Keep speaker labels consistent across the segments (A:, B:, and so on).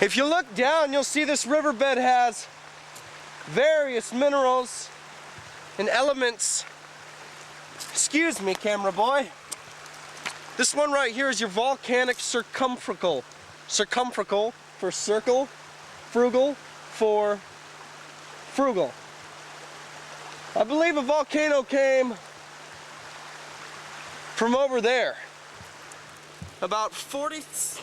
A: If you look down, you'll see this riverbed has various minerals and elements. Excuse me, camera boy. This one right here is your volcanic circumferential. Circumferential for circle, frugal for frugal. I believe a volcano came from over there. About 6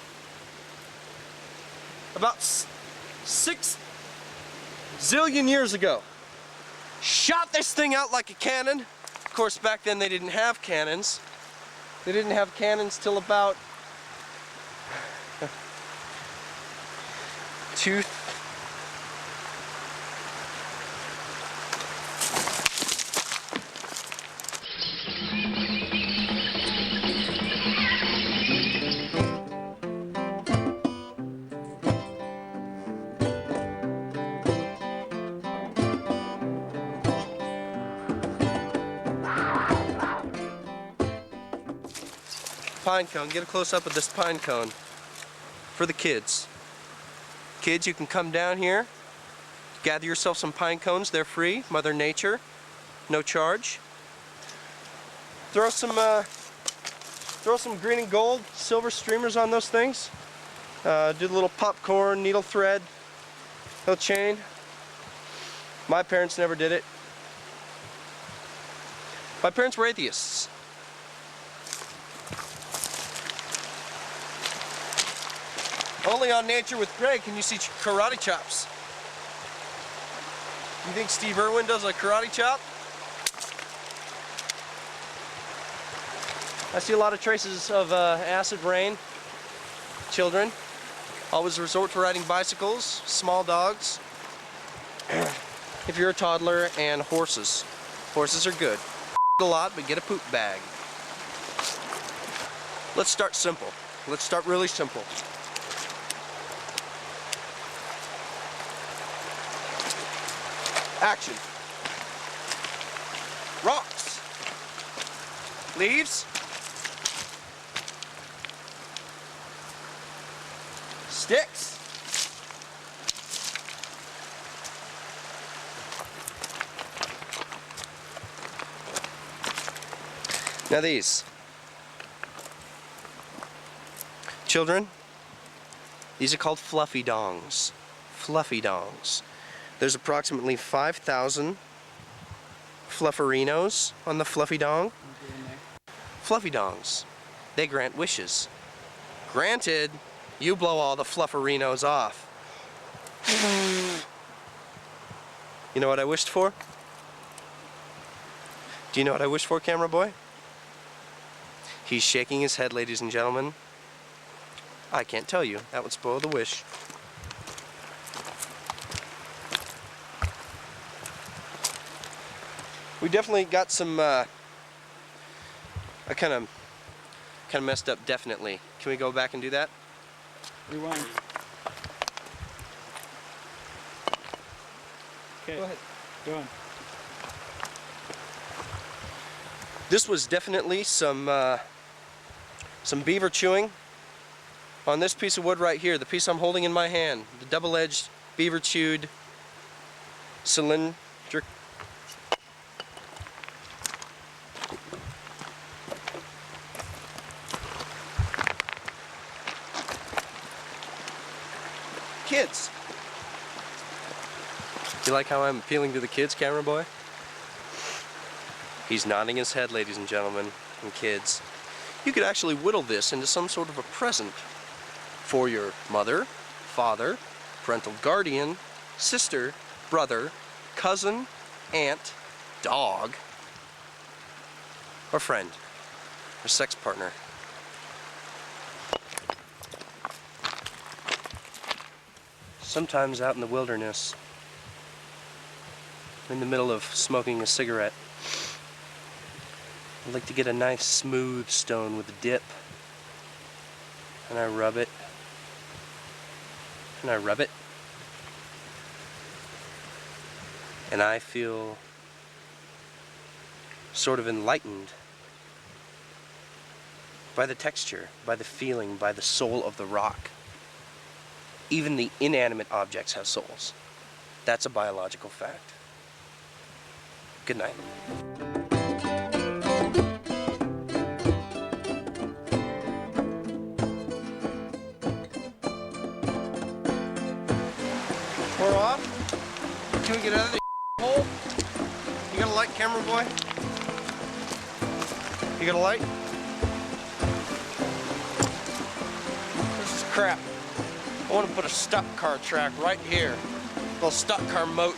A: zillion years ago. Shot this thing out like a cannon. Of course, back then they didn't have cannons. They didn't have cannons till about pine cone. Get a close up of this pine cone for the kids. Kids, you can come down here, gather yourself some pine cones. They're free, Mother Nature, no charge. Throw some green and gold, silver streamers on those things. Do the little popcorn, needle thread, little chain. My parents never did it. My parents were atheists. Only on Nature with Greg can you see karate chops. You think Steve Irwin does a karate chop? I see a lot of traces of acid rain. Children always resort to riding bicycles, small dogs. If you're a toddler, and horses. Horses are good. A lot, but get a poop bag. Let's start simple. Let's start really simple. Action. Rocks. Leaves. Sticks. Now these. Children, these are called fluffy dongs. Fluffy dongs. There's approximately 5,000 flufferinos on the fluffy dong. Fluffy dongs, they grant wishes. Granted, you blow all the flufferinos off. You know what I wished for? Do you know what I wished for, camera boy? He's shaking his head, ladies and gentlemen. I can't tell you. That would spoil the wish. We definitely got some, I kind of messed up, definitely. Can we go back and do that?
B: Rewind. Okay.
A: Go ahead.
B: Go on.
A: This was definitely some beaver chewing on this piece of wood right here, the piece I'm holding in my hand, the double-edged beaver chewed cylindrical. Kids. Do you like how I'm appealing to the kids, camera boy? He's nodding his head, ladies and gentlemen, and kids. You could actually whittle this into some sort of a present for your mother, father, parental guardian, sister, brother, cousin, aunt, dog, or friend, or sex partner. Sometimes out in the wilderness, in the middle of smoking a cigarette, I like to get a nice smooth stone with a dip, and I rub it, and I rub it, and I feel sort of enlightened by the texture, by the feeling, by the soul of the rock. even the inanimate objects have souls. That's a biological fact. Good night. We're off. Can we get out of the hole? You got a light, camera boy? You got a light? This is crap. I want to put a stock car track right here. A little stock car moat.